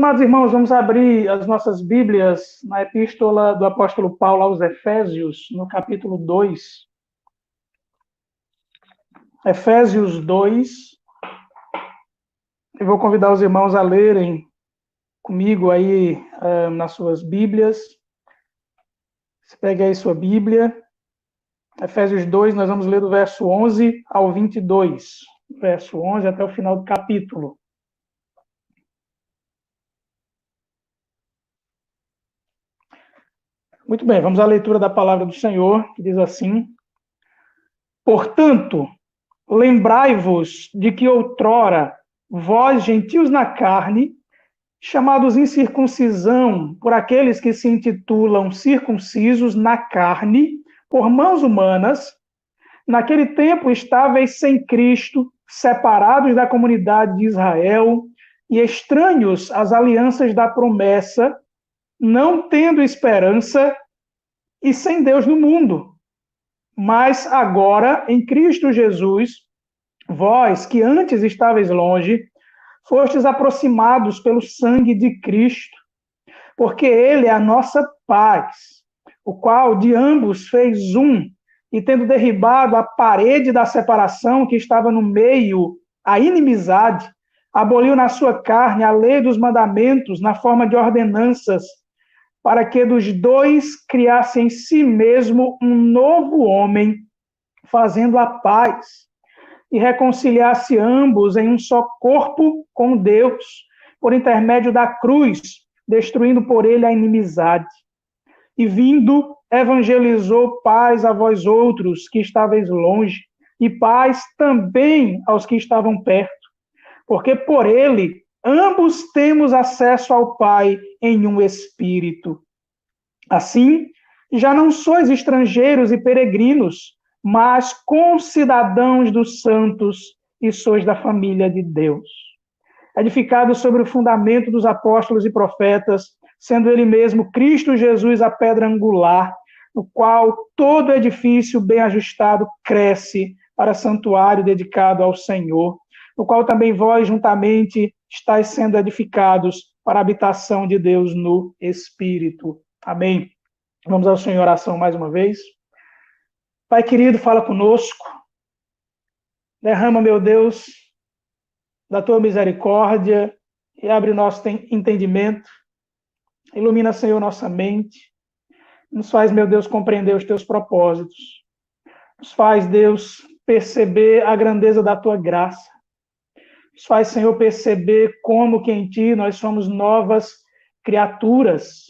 amados irmãos, vamos abrir as nossas Bíblias na epístola do apóstolo Paulo aos Efésios, no capítulo 2. Efésios 2. Eu vou convidar os irmãos a lerem comigo aí nas suas Bíblias. Você pega aí sua Bíblia. Efésios 2, nós vamos ler do verso 11 ao 22. Verso 11 até o final do capítulo. Muito bem, vamos à leitura da palavra do Senhor, que diz assim: Portanto, lembrai-vos de que outrora, vós, gentios na carne, chamados incircuncisão por aqueles que se intitulam circuncisos na carne, por mãos humanas, naquele tempo estáveis sem Cristo, separados da comunidade de Israel e estranhos às alianças da promessa, não tendo esperança e sem Deus no mundo. Mas agora, em Cristo Jesus, vós que antes estáveis longe, fostes aproximados pelo sangue de Cristo, porque Ele é a nossa paz, o qual de ambos fez um, e tendo derribado a parede da separação que estava no meio, a inimizade, aboliu na sua carne a lei dos mandamentos na forma de ordenanças, para que dos dois criasse em si mesmo um novo homem, fazendo a paz, e reconciliasse ambos em um só corpo com Deus, por intermédio da cruz, destruindo por ele a inimizade. E vindo, evangelizou paz a vós outros que estáveis longe, e paz também aos que estavam perto, porque por ele ambos temos acesso ao Pai em um Espírito. Assim, já não sois estrangeiros e peregrinos, mas concidadãos dos santos e sois da família de Deus. Edificados sobre o fundamento dos apóstolos e profetas, sendo ele mesmo Cristo Jesus a pedra angular, no qual todo edifício bem ajustado cresce para santuário dedicado ao Senhor, no qual também vós juntamente estáis sendo edificados para a habitação de Deus no Espírito. Amém. Vamos ao Senhor em oração mais uma vez. Pai querido, fala conosco. Derrama, meu Deus, da tua misericórdia e abre nosso entendimento. Ilumina, Senhor, nossa mente. Nos faz, meu Deus, compreender os teus propósitos. Nos faz, Deus, perceber a grandeza da tua graça. Nos faz, Senhor, perceber como que em ti nós somos novas criaturas.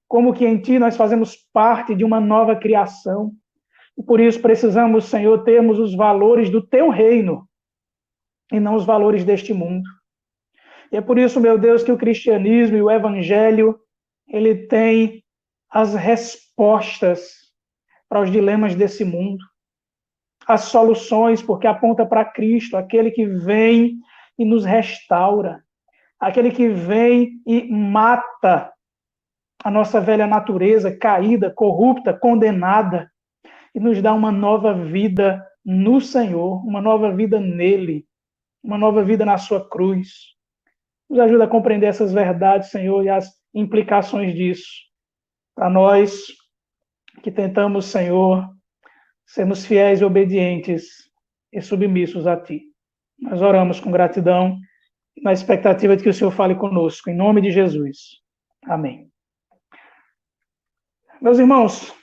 Como que em ti nós fazemos parte de uma nova criação. E por isso precisamos, Senhor, termos os valores do teu reino e não os valores deste mundo. E é por isso, meu Deus, que o cristianismo e o evangelho, ele tem as respostas para os dilemas desse mundo, as soluções, porque aponta para Cristo, aquele que vem e nos restaura, aquele que vem e mata a nossa velha natureza caída, corrupta, condenada, e nos dá uma nova vida no Senhor, uma nova vida nele, uma nova vida na sua cruz. Nos ajuda a compreender essas verdades, Senhor, e as implicações disso. Para nós que tentamos, Senhor, sermos fiéis e obedientes e submissos a Ti. Nós oramos com gratidão, na expectativa de que o Senhor fale conosco, em nome de Jesus. Amém. Meus irmãos,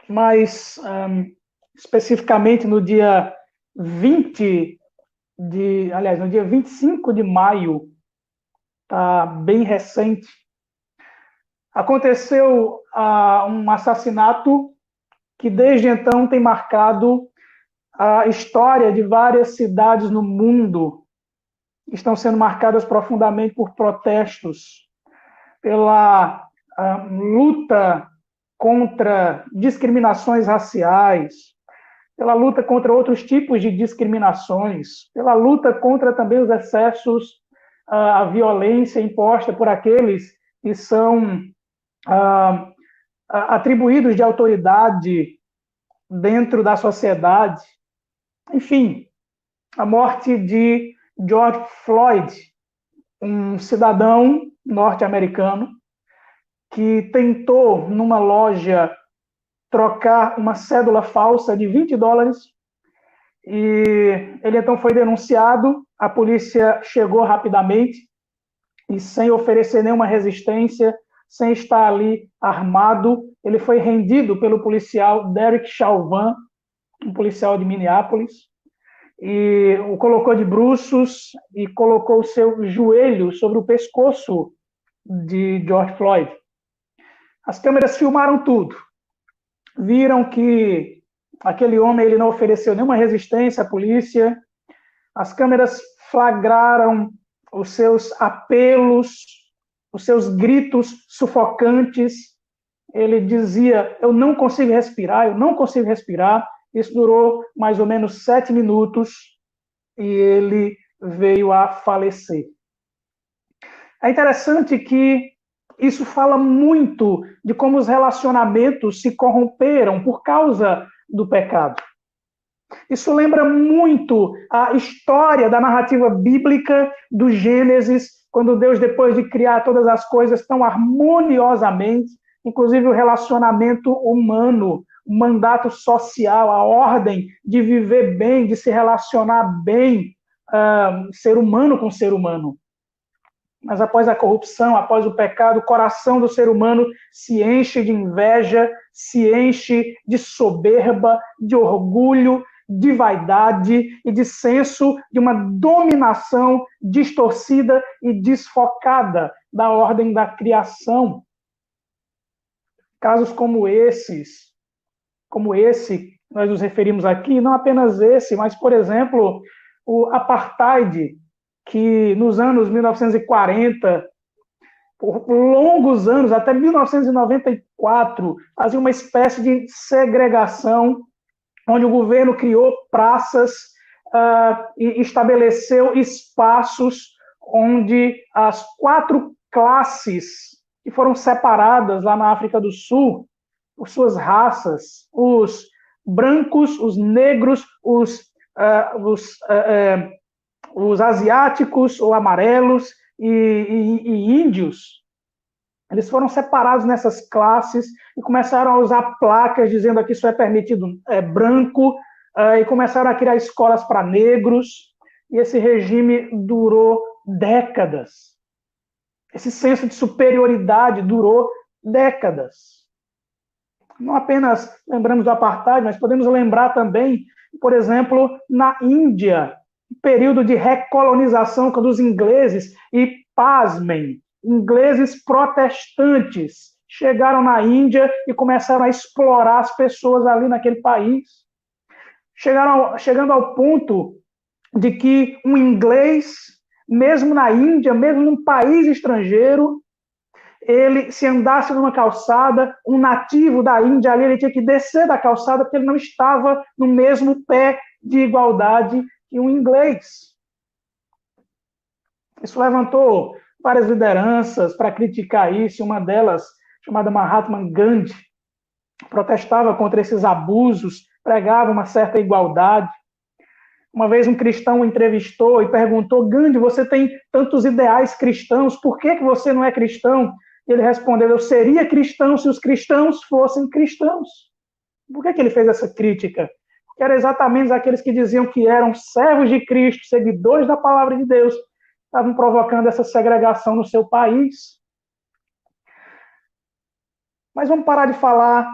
mais especificamente no dia 25 de maio, tá bem recente, aconteceu um assassinato que desde então tem marcado a história de várias cidades no mundo, que estão sendo marcadas profundamente por protestos, pela luta contra discriminações raciais, pela luta contra outros tipos de discriminações, pela luta contra também os excessos, a violência imposta por aqueles que são atribuídos de autoridade dentro da sociedade. Enfim, a morte de George Floyd, um cidadão norte-americano que tentou, numa loja, trocar uma cédula falsa de $20, e ele então foi denunciado. A polícia chegou rapidamente e, sem oferecer nenhuma resistência, sem estar ali armado, ele foi rendido pelo policial Derek Chauvin, um policial de Minneapolis, e o colocou de bruços e colocou o seu joelho sobre o pescoço de George Floyd. As câmeras filmaram tudo. Viram que aquele homem ele não ofereceu nenhuma resistência à polícia. As câmeras flagraram os seus apelos, os seus gritos sufocantes. Ele dizia: eu não consigo respirar, eu não consigo respirar. Isso durou mais ou menos 7 minutos e ele veio a falecer. É interessante que isso fala muito de como os relacionamentos se corromperam por causa do pecado. Isso lembra muito a história da narrativa bíblica do Gênesis, quando Deus, depois de criar todas as coisas tão harmoniosamente, inclusive o relacionamento humano, o mandato social, a ordem de viver bem, de se relacionar bem, ser humano com ser humano. Mas após a corrupção, após o pecado, o coração do ser humano se enche de inveja, se enche de soberba, de orgulho, de vaidade e de senso de uma dominação distorcida e desfocada da ordem da criação. Casos como esse, nós nos referimos aqui, não apenas esse, mas, por exemplo, o apartheid, que nos anos 1940, por longos anos, até 1994, fazia uma espécie de segregação, onde o governo criou praças e estabeleceu espaços onde as 4 classes que foram separadas lá na África do Sul, por suas raças, os brancos, os negros, os asiáticos ou amarelos e índios, eles foram separados nessas classes e começaram a usar placas dizendo que isso é permitido branco, e começaram a criar escolas para negros, e esse regime durou décadas. Esse senso de superioridade durou décadas. Não apenas lembramos do apartheid, mas podemos lembrar também, por exemplo, na Índia, período de recolonização, quando os ingleses, e pasmem, ingleses protestantes, chegaram na Índia e começaram a explorar as pessoas ali naquele país. Chegando ao ponto de que um inglês, mesmo na Índia, mesmo num país estrangeiro, ele, se andasse numa calçada, um nativo da Índia ali, ele tinha que descer da calçada porque ele não estava no mesmo pé de igualdade que um inglês. Isso levantou várias lideranças para criticar isso. Uma delas, chamada Mahatma Gandhi, protestava contra esses abusos, pregava uma certa igualdade. Uma vez um cristão o entrevistou e perguntou: Gandhi, você tem tantos ideais cristãos, por que você não é cristão? Ele respondeu: eu seria cristão se os cristãos fossem cristãos. Por que ele fez essa crítica? Porque eram exatamente aqueles que diziam que eram servos de Cristo, seguidores da palavra de Deus, estavam provocando essa segregação no seu país. Mas vamos parar de falar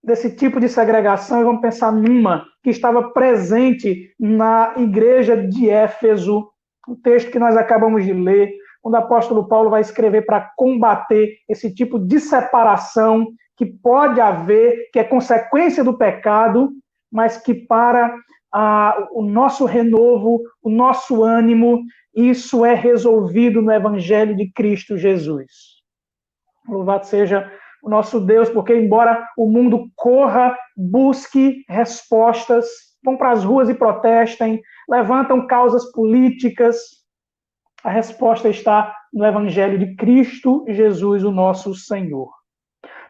desse tipo de segregação e vamos pensar numa que estava presente na igreja de Éfeso, o texto que nós acabamos de ler, onde o apóstolo Paulo vai escrever para combater esse tipo de separação que pode haver, que é consequência do pecado, mas que para o nosso renovo, o nosso ânimo, isso é resolvido no Evangelho de Cristo Jesus. Louvado seja o nosso Deus, porque embora o mundo corra, busque respostas, vão para as ruas e protestem, levantam causas políticas, a resposta está no Evangelho de Cristo Jesus, o nosso Senhor.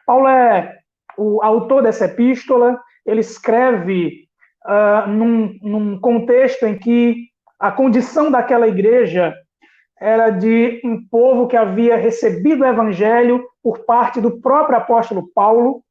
Paulo é o autor dessa epístola, ele escreve num contexto em que a condição daquela igreja era de um povo que havia recebido o evangelho por parte do próprio apóstolo Paulo.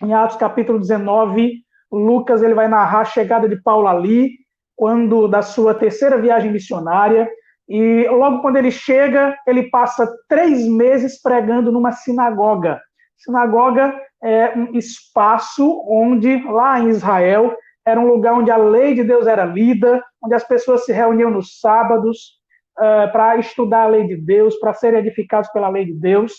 Em Atos capítulo 19, Lucas ele vai narrar a chegada de Paulo ali, quando da sua terceira viagem missionária, e logo quando ele chega, ele passa 3 meses pregando numa sinagoga. Sinagoga é um espaço onde, lá em Israel, era um lugar onde a lei de Deus era lida, onde as pessoas se reuniam nos sábados para estudar a lei de Deus, para serem edificados pela lei de Deus.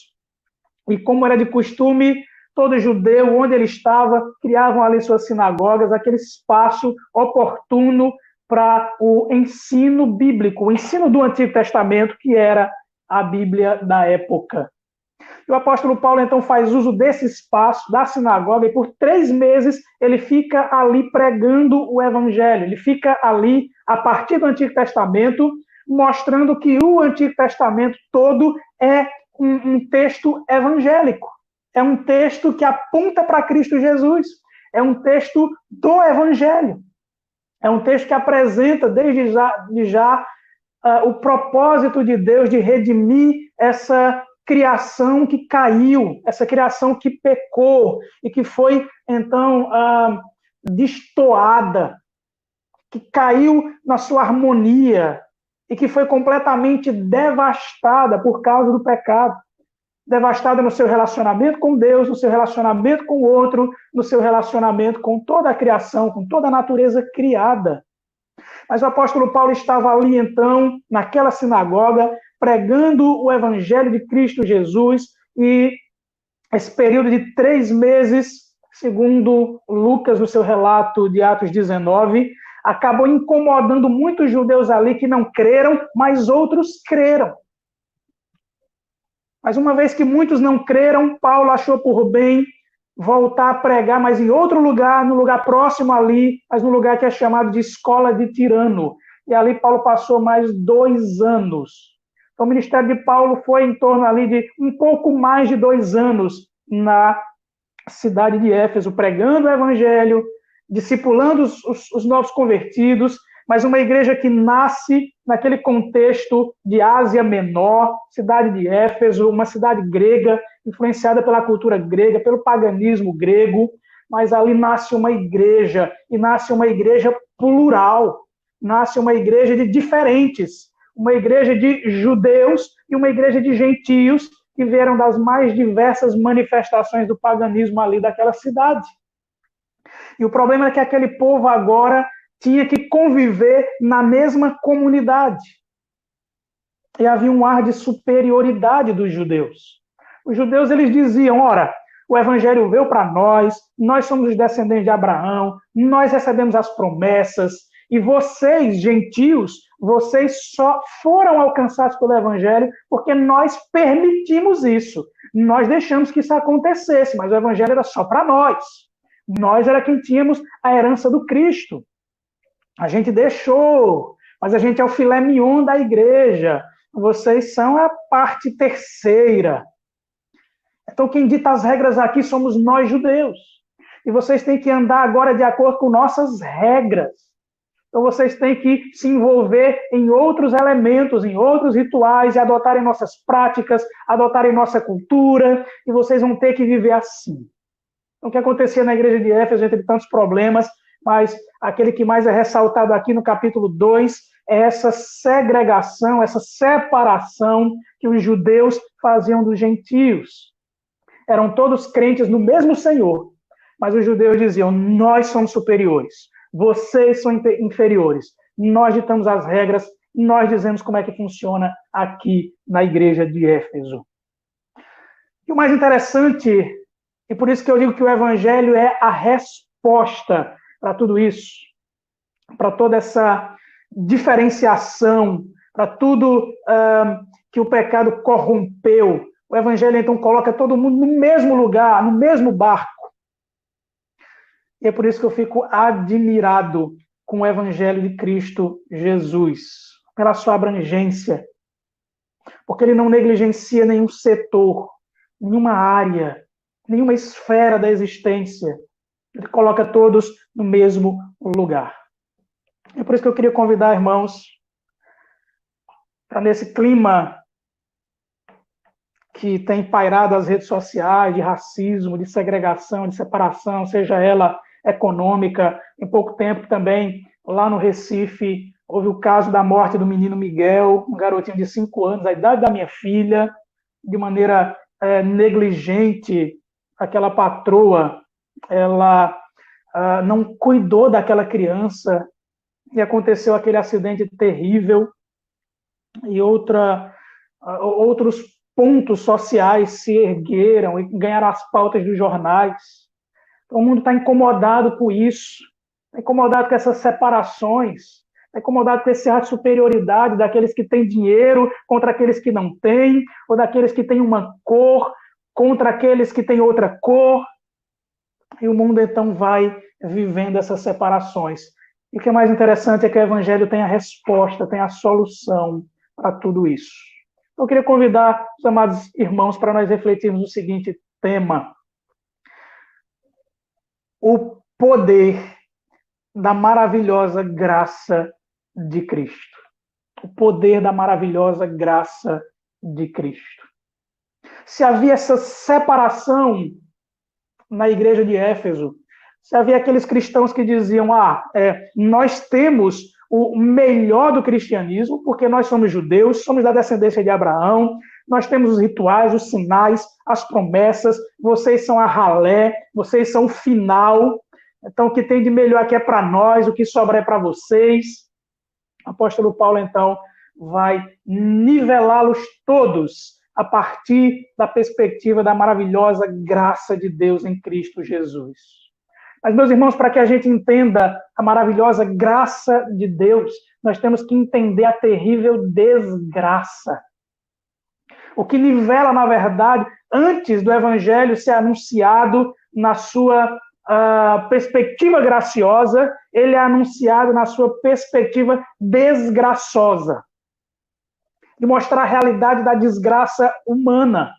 E como era de costume, todo judeu, onde ele estava, criavam ali suas sinagogas, aquele espaço oportuno para o ensino bíblico, o ensino do Antigo Testamento, que era a Bíblia da época. E o apóstolo Paulo, então, faz uso desse espaço, da sinagoga, e por 3 meses ele fica ali pregando o evangelho. Ele fica ali, a partir do Antigo Testamento, mostrando que o Antigo Testamento todo é um texto evangélico. É um texto que aponta para Cristo Jesus. É um texto do evangelho. É um texto que apresenta desde já o propósito de Deus de redimir essa criação que caiu, essa criação que pecou e que foi, então, destoada, que caiu na sua harmonia e que foi completamente devastada por causa do pecado. Devastada no seu relacionamento com Deus, no seu relacionamento com o outro, no seu relacionamento com toda a criação, com toda a natureza criada. Mas o apóstolo Paulo estava ali, então, naquela sinagoga, pregando o evangelho de Cristo Jesus, e esse período de 3 meses, segundo Lucas, no seu relato de Atos 19, acabou incomodando muitos judeus ali que não creram, mas outros creram. Mas uma vez que muitos não creram, Paulo achou por bem voltar a pregar, mas em outro lugar, no lugar próximo ali, mas no lugar que é chamado de Escola de Tirano. E ali Paulo passou mais 2 anos. Então o ministério de Paulo foi em torno ali de um pouco mais de 2 anos na cidade de Éfeso, pregando o evangelho, discipulando os novos convertidos, mas uma igreja que nasce naquele contexto de Ásia Menor, cidade de Éfeso, uma cidade grega, influenciada pela cultura grega, pelo paganismo grego, mas ali nasce uma igreja, e nasce uma igreja plural, nasce uma igreja de diferentes, uma igreja de judeus e uma igreja de gentios, que vieram das mais diversas manifestações do paganismo ali daquela cidade. E o problema é que aquele povo agora tinha que conviver na mesma comunidade. E havia um ar de superioridade dos judeus. Os judeus, eles diziam, ora, o evangelho veio para nós somos os descendentes de Abraão, nós recebemos as promessas, e vocês, gentios, vocês só foram alcançados pelo evangelho porque nós permitimos isso. Nós deixamos que isso acontecesse, mas o evangelho era só para nós. Nós era quem tínhamos a herança do Cristo. A gente deixou, mas a gente é o filé mignon da igreja. Vocês são a parte terceira. Então, quem dita as regras aqui somos nós, judeus. E vocês têm que andar agora de acordo com nossas regras. Então, vocês têm que se envolver em outros elementos, em outros rituais, e adotarem nossas práticas, adotarem nossa cultura, e vocês vão ter que viver assim. Então, o que acontecia na igreja de Éfeso, entre tantos problemas, mas aquele que mais é ressaltado aqui no capítulo 2 é essa segregação, essa separação que os judeus faziam dos gentios. Eram todos crentes no mesmo Senhor, mas os judeus diziam, nós somos superiores, vocês são inferiores, nós ditamos as regras, nós dizemos como é que funciona aqui na igreja de Éfeso. E o mais interessante, e por isso que eu digo que o evangelho é a resposta para tudo isso, para toda essa diferenciação, para tudo que o pecado corrompeu. O evangelho, então, coloca todo mundo no mesmo lugar, no mesmo barco. E é por isso que eu fico admirado com o evangelho de Cristo Jesus, pela sua abrangência, porque ele não negligencia nenhum setor, nenhuma área, nenhuma esfera da existência. Ele coloca todos no mesmo lugar. É por isso que eu queria convidar, irmãos, Para nesse clima que tem pairado as redes sociais de racismo, de segregação, de separação, seja ela econômica. Em pouco tempo também, lá no Recife, houve o caso da morte do menino Miguel, um garotinho de 5 anos, a idade da minha filha, de maneira negligente. Aquela patroa, ela não cuidou daquela criança e aconteceu aquele acidente terrível e outros pontos sociais se ergueram e ganharam as pautas dos jornais. Então, o mundo está incomodado com isso, está incomodado com essas separações, está incomodado com esse ato de superioridade daqueles que têm dinheiro contra aqueles que não têm, ou daqueles que têm uma cor contra aqueles que têm outra cor. E o mundo, então, vai vivendo essas separações. E o que é mais interessante é que o Evangelho tem a resposta, tem a solução para tudo isso. Eu queria convidar os amados irmãos para nós refletirmos o seguinte tema: o poder da maravilhosa graça de Cristo. O poder da maravilhosa graça de Cristo. Se havia essa separação na igreja de Éfeso, se havia aqueles cristãos que diziam, nós temos o melhor do cristianismo, porque nós somos judeus, somos da descendência de Abraão, nós temos os rituais, os sinais, as promessas, vocês são a ralé, vocês são o final, então o que tem de melhor aqui é para nós, o que sobra é para vocês. O apóstolo Paulo, então, vai nivelá-los todos a partir da perspectiva da maravilhosa graça de Deus em Cristo Jesus. Mas, meus irmãos, para que a gente entenda a maravilhosa graça de Deus, nós temos que entender a terrível desgraça. O que nivela, na verdade, antes do Evangelho ser anunciado na sua perspectiva graciosa, ele é anunciado na sua perspectiva desgraçosa. De mostrar a realidade da desgraça humana.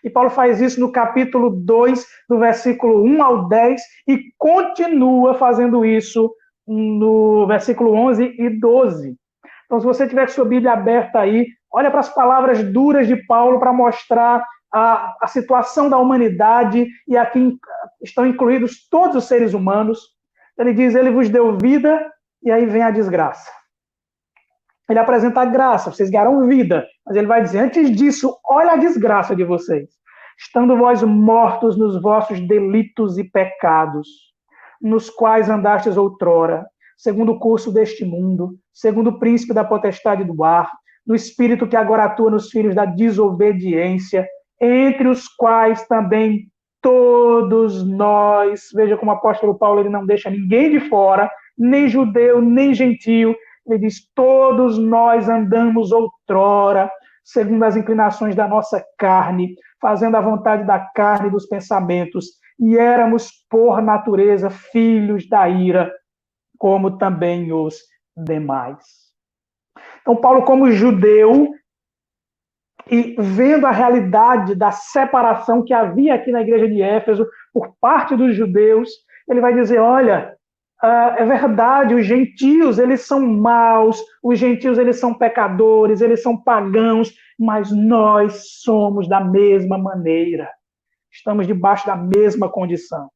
E Paulo faz isso no capítulo 2, do versículo 1 ao 10, e continua fazendo isso no versículo 11 e 12. Então, se você tiver com sua Bíblia aberta aí, olha para as palavras duras de Paulo para mostrar a situação da humanidade, e aqui estão incluídos todos os seres humanos. Ele diz, ele vos deu vida, e aí vem a desgraça. Ele apresenta a graça, vocês ganharam vida. Mas ele vai dizer, antes disso, olha a desgraça de vocês. Estando vós mortos nos vossos delitos e pecados, nos quais andastes outrora, segundo o curso deste mundo, segundo o príncipe da potestade do ar, do espírito que agora atua nos filhos da desobediência, entre os quais também todos nós, veja como o apóstolo Paulo ele não deixa ninguém de fora, nem judeu, nem gentio. Ele diz, todos nós andamos outrora, segundo as inclinações da nossa carne, fazendo a vontade da carne e dos pensamentos, e éramos, por natureza, filhos da ira, como também os demais. Então, Paulo, como judeu, e vendo a realidade da separação que havia aqui na igreja de Éfeso, por parte dos judeus, ele vai dizer, olha, é verdade, os gentios, eles são maus, os gentios, eles são pecadores, eles são pagãos, mas nós somos da mesma maneira. Estamos debaixo da mesma condição.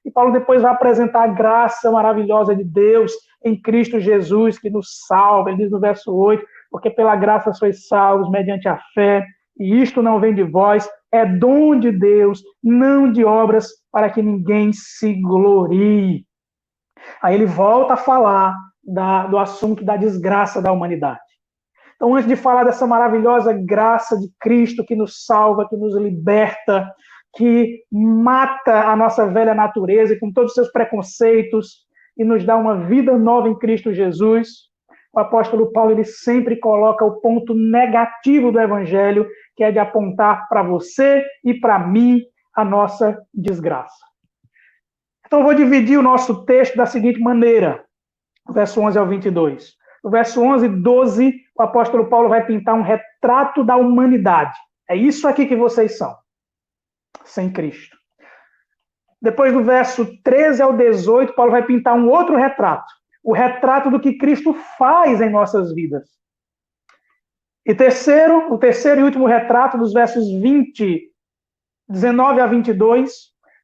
E Paulo depois vai apresentar a graça maravilhosa de Deus em Cristo Jesus, que nos salva. Ele diz no verso 8, porque pela graça sois salvos mediante a fé, e isto não vem de vós, é dom de Deus, não de obras, para que ninguém se glorie. Aí ele volta a falar do assunto da desgraça da humanidade. Então, antes de falar dessa maravilhosa graça de Cristo que nos salva, que nos liberta, que mata a nossa velha natureza com todos os seus preconceitos e nos dá uma vida nova em Cristo Jesus, o apóstolo Paulo ele sempre coloca o ponto negativo do Evangelho, que é de apontar para você e para mim a nossa desgraça. Então, eu vou dividir o nosso texto da seguinte maneira, verso 11 ao 22. No verso 11 e 12, o apóstolo Paulo vai pintar um retrato da humanidade. É isso aqui que vocês são, sem Cristo. Depois do verso 13 ao 18, Paulo vai pintar um outro retrato. O retrato do que Cristo faz em nossas vidas. E o terceiro e último retrato, dos versos 19 a 22,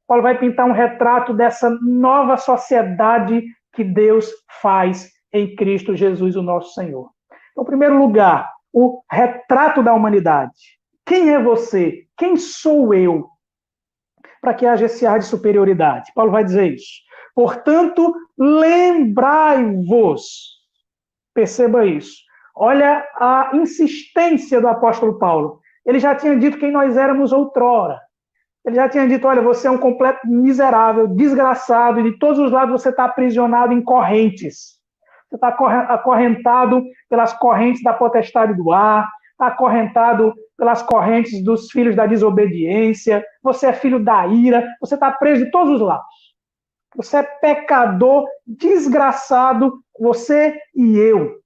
Paulo vai pintar um retrato dessa nova sociedade que Deus faz em Cristo Jesus, o nosso Senhor. Então, em primeiro lugar, o retrato da humanidade. Quem é você? Quem sou eu? Para que haja esse ar de superioridade. Paulo vai dizer isso. Portanto, lembrai-vos. Perceba isso. Olha a insistência do apóstolo Paulo. Ele já tinha dito quem nós éramos outrora. Ele já tinha dito, olha, você é um completo miserável, desgraçado, e de todos os lados você está aprisionado em correntes. Você está acorrentado pelas correntes da potestade do ar, está acorrentado pelas correntes dos filhos da desobediência, você é filho da ira, você está preso de todos os lados. Você é pecador, desgraçado, você e eu.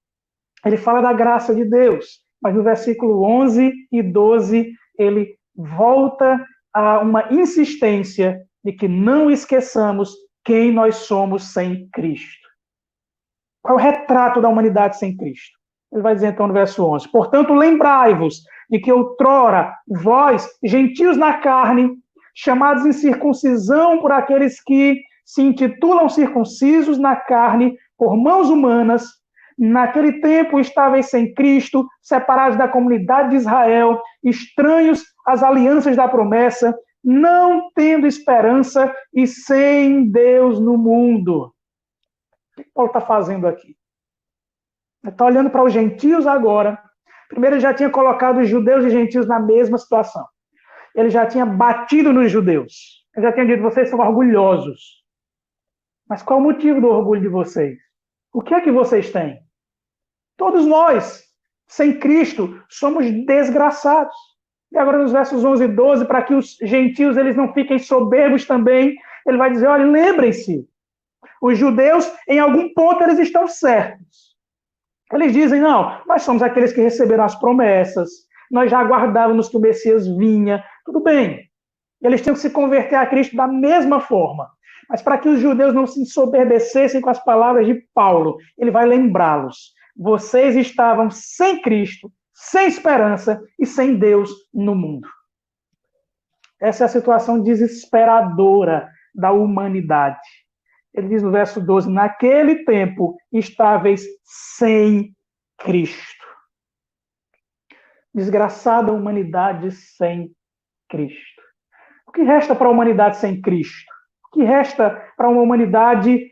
Ele fala da graça de Deus, mas no versículo 11 e 12 ele volta a uma insistência de que não esqueçamos quem nós somos sem Cristo. Qual é o retrato da humanidade sem Cristo? Ele vai dizer então no verso 11, portanto, lembrai-vos de que outrora vós, gentios na carne, chamados em circuncisão por aqueles que se intitulam circuncisos na carne por mãos humanas, naquele tempo estáveis sem Cristo, separados da comunidade de Israel, estranhos às alianças da promessa, não tendo esperança e sem Deus no mundo. O que Paulo está fazendo aqui? Ele está olhando para os gentios agora. Primeiro, ele já tinha colocado os judeus e gentios na mesma situação. Ele já tinha batido nos judeus. Ele já tinha dito, vocês são orgulhosos. Mas qual o motivo do orgulho de vocês? O que é que vocês têm? Todos nós, sem Cristo, somos desgraçados. E agora nos versos 11 e 12, para que os gentios eles não fiquem soberbos também, ele vai dizer, olha, lembrem-se, os judeus, em algum ponto, eles estão certos. Eles dizem, não, nós somos aqueles que receberam as promessas, nós já aguardávamos que o Messias vinha, tudo bem. Eles tinham que se converter a Cristo da mesma forma. Mas para que os judeus não se ensoberbecessem com as palavras de Paulo, ele vai lembrá-los. Vocês estavam sem Cristo, sem esperança e sem Deus no mundo. Essa é a situação desesperadora da humanidade. Ele diz no verso 12, naquele tempo estáveis sem Cristo. Desgraçada humanidade sem Cristo. O que resta para a humanidade sem Cristo? O que resta para uma humanidade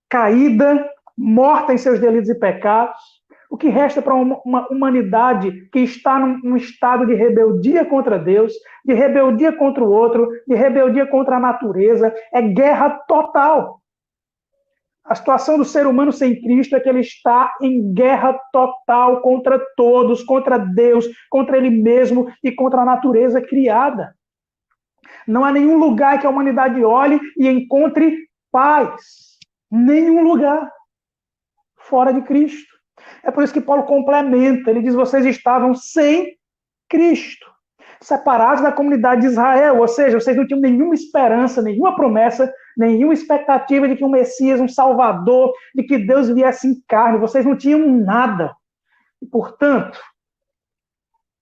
caída, morta em seus delitos e pecados? O que resta para uma humanidade que está num estado de rebeldia contra Deus, de rebeldia contra o outro, de rebeldia contra a natureza? É guerra total. A situação do ser humano sem Cristo é que ele está em guerra total contra todos, contra Deus, contra ele mesmo e contra a natureza criada. Não há nenhum lugar que a humanidade olhe e encontre paz. Nenhum lugar fora de Cristo. É por isso que Paulo complementa. Ele diz, vocês estavam sem Cristo, separados da comunidade de Israel. Ou seja, vocês não tinham nenhuma esperança, nenhuma promessa, nenhuma expectativa de que um Messias, um Salvador, de que Deus viesse em carne. Vocês não tinham nada. E, portanto,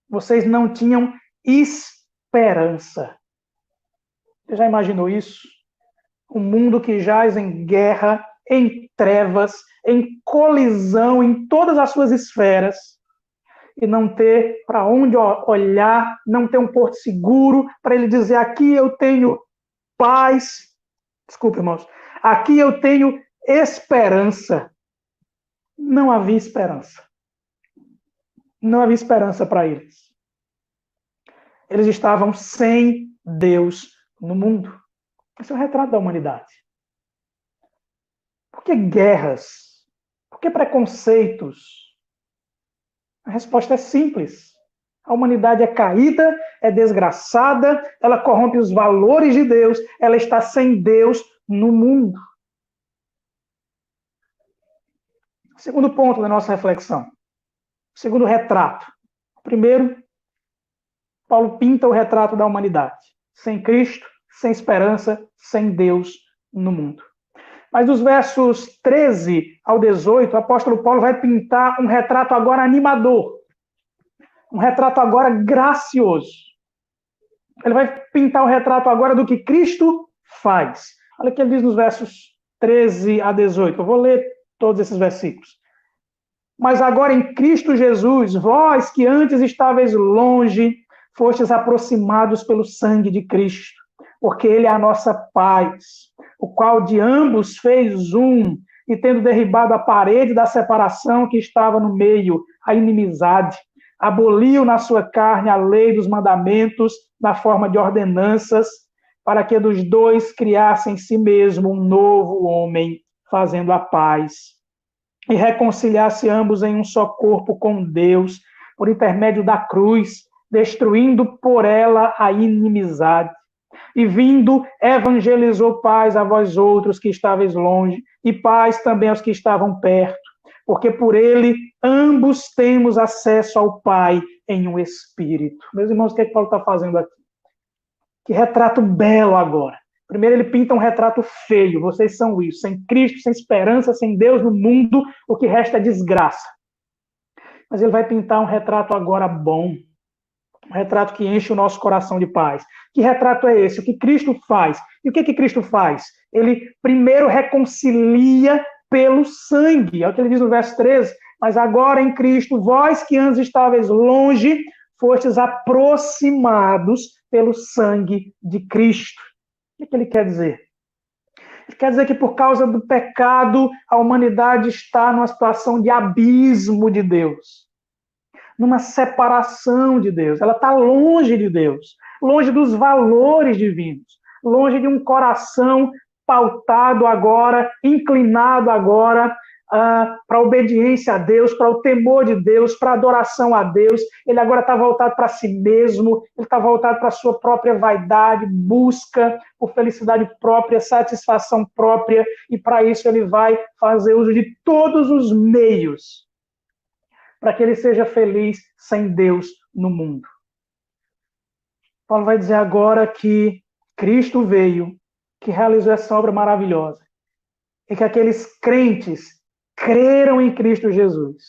vocês não tinham esperança. Você já imaginou isso? Um mundo que jaz em guerra, em trevas, em colisão em todas as suas esferas, e não ter para onde olhar, não ter um porto seguro, para ele dizer, aqui eu tenho paz, desculpe, irmãos, aqui eu tenho esperança. Não havia esperança. Não havia esperança para eles. Eles estavam sem Deus no mundo. Esse é o retrato da humanidade. Por que guerras? Por que preconceitos? A resposta é simples. A humanidade é caída, é desgraçada, ela corrompe os valores de Deus, ela está sem Deus no mundo. Segundo ponto da nossa reflexão. Segundo retrato. Primeiro, Paulo pinta o retrato da humanidade. Sem Cristo, sem esperança, sem Deus no mundo. Mas dos versos 13 ao 18, o apóstolo Paulo vai pintar um retrato agora animador. Um retrato agora gracioso. Ele vai pintar o retrato agora do que Cristo faz. Olha o que ele diz nos versos 13 a 18. Eu vou ler todos esses versículos. Mas agora em Cristo Jesus, vós que antes estáveis longe, fostes aproximados pelo sangue de Cristo, porque ele é a nossa paz, o qual de ambos fez um, e tendo derribado a parede da separação que estava no meio, a inimizade, aboliu na sua carne a lei dos mandamentos na forma de ordenanças, para que dos dois criasse em si mesmo um novo homem, fazendo a paz, e reconciliasse ambos em um só corpo com Deus, por intermédio da cruz, destruindo por ela a inimizade. E vindo, evangelizou paz a vós outros que estáveis longe, e paz também aos que estavam perto, porque por ele ambos temos acesso ao Pai em um Espírito. Meus irmãos, o que é que Paulo está fazendo aqui? Que retrato belo agora. Primeiro ele pinta um retrato feio, vocês são isso, sem Cristo, sem esperança, sem Deus no mundo, o que resta é desgraça. Mas ele vai pintar um retrato agora bom, um retrato que enche o nosso coração de paz. Que retrato é esse? O que Cristo faz? E o que Cristo faz? Ele primeiro reconcilia pelo sangue, é o que ele diz no verso 13, mas agora em Cristo, vós que antes estáveis longe, fostes aproximados pelo sangue de Cristo. O que ele quer dizer? Ele quer dizer que por causa do pecado, a humanidade está numa situação de abismo de Deus, numa separação de Deus. Ela está longe de Deus, longe dos valores divinos, longe de um coração pautado agora, inclinado agora para a obediência a Deus, para o temor de Deus, para a adoração a Deus. Ele agora está voltado para si mesmo, ele está voltado para a sua própria vaidade, busca por felicidade própria, satisfação própria, e para isso ele vai fazer uso de todos os meios para que ele seja feliz sem Deus no mundo. Paulo vai dizer agora que Cristo veio, que realizou essa obra maravilhosa, e que aqueles crentes creram em Cristo Jesus.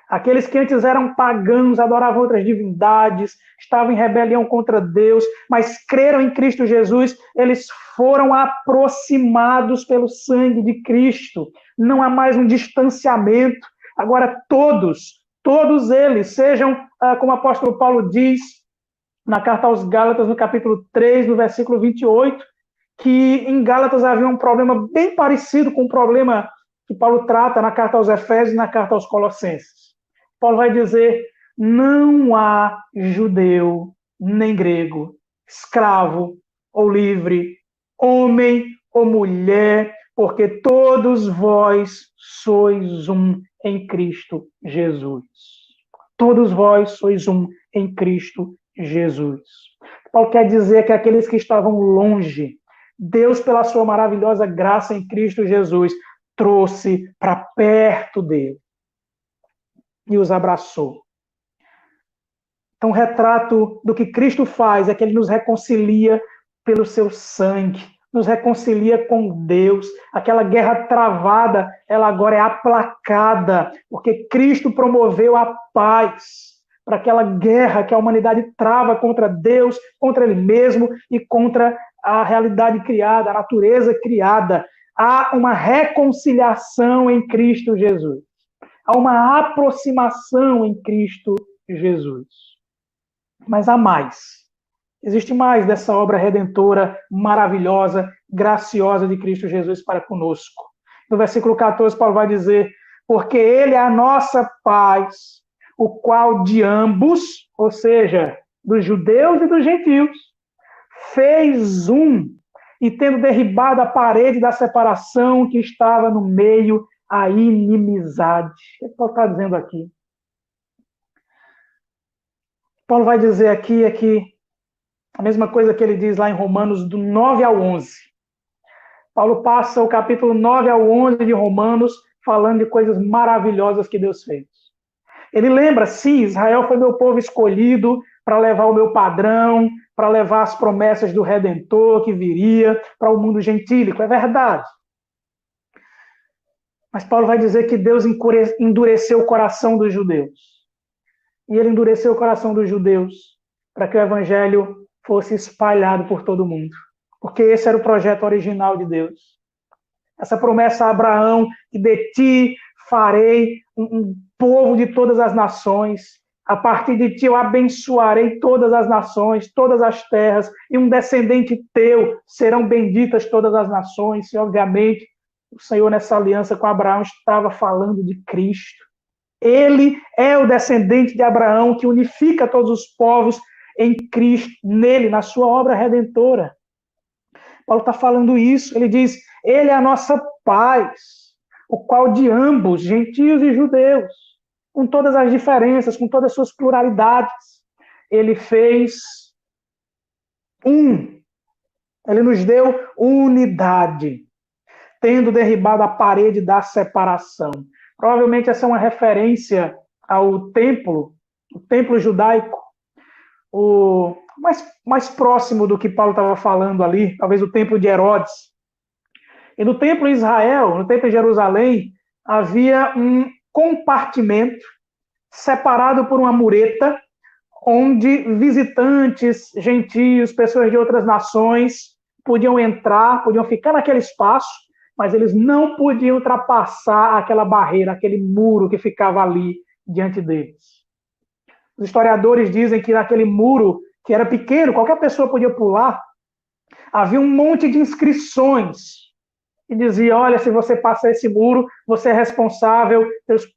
Aqueles que antes eram pagãos, adoravam outras divindades, estavam em rebelião contra Deus, mas creram em Cristo Jesus, eles foram aproximados pelo sangue de Cristo. Não há mais um distanciamento. Agora todos eles, sejam, como o apóstolo Paulo diz, na carta aos Gálatas, no capítulo 3, no versículo 28, que em Gálatas havia um problema bem parecido com o problema que Paulo trata na carta aos Efésios e na carta aos Colossenses. Paulo vai dizer, não há judeu nem grego, escravo ou livre, homem ou mulher, porque todos vós sois um em Cristo Jesus. Todos vós sois um em Cristo Jesus. Paulo quer dizer que aqueles que estavam longe, Deus, pela sua maravilhosa graça em Cristo Jesus, trouxe para perto dele e os abraçou. Então, o retrato do que Cristo faz é que ele nos reconcilia pelo seu sangue, nos reconcilia com Deus. Aquela guerra travada, ela agora é aplacada, porque Cristo promoveu a paz para aquela guerra que a humanidade trava contra Deus, contra ele mesmo e contra a realidade criada, a natureza criada. Há uma reconciliação em Cristo Jesus. Há uma aproximação em Cristo Jesus. Mas há mais. Existe mais dessa obra redentora, maravilhosa, graciosa de Cristo Jesus para conosco. No versículo 14, Paulo vai dizer, porque ele é a nossa paz, o qual de ambos, ou seja, dos judeus e dos gentios, fez um, e tendo derribado a parede da separação que estava no meio, a inimizade. O que Paulo está dizendo aqui? Paulo vai dizer aqui é que a mesma coisa que ele diz lá em Romanos, do 9 ao 11. Paulo passa o capítulo 9 ao 11 de Romanos falando de coisas maravilhosas que Deus fez. Ele lembra, sim, Israel foi meu povo escolhido para levar o meu padrão, para levar as promessas do Redentor que viria para o mundo gentílico. É verdade. Mas Paulo vai dizer que Deus endureceu o coração dos judeus. e ele endureceu o coração dos judeus para que o evangelho fosse espalhado por todo mundo. Porque esse era o projeto original de Deus. Essa promessa a Abraão, que de ti farei um povo de todas as nações, a partir de ti eu abençoarei todas as nações, todas as terras, e um descendente teu serão benditas todas as nações. E, obviamente, o Senhor, nessa aliança com Abraão, estava falando de Cristo. Ele é o descendente de Abraão que unifica todos os povos em Cristo, nele, na sua obra redentora. Paulo está falando isso, ele diz, ele é a nossa paz, o qual de ambos, gentios e judeus, com todas as diferenças, com todas as suas pluralidades, ele fez ele nos deu unidade, tendo derribado a parede da separação. Provavelmente essa é uma referência ao templo, o templo judaico, o mais próximo do que Paulo estava falando ali, talvez o templo de Herodes. E no templo de Israel, no templo de Jerusalém, havia um compartimento separado por uma mureta, onde visitantes, gentios, pessoas de outras nações podiam entrar, podiam ficar naquele espaço, mas eles não podiam ultrapassar aquela barreira, aquele muro que ficava ali diante deles. Os historiadores dizem que naquele muro, que era pequeno, qualquer pessoa podia pular, havia um monte de inscrições que dizia, olha, se você passar esse muro, você é responsável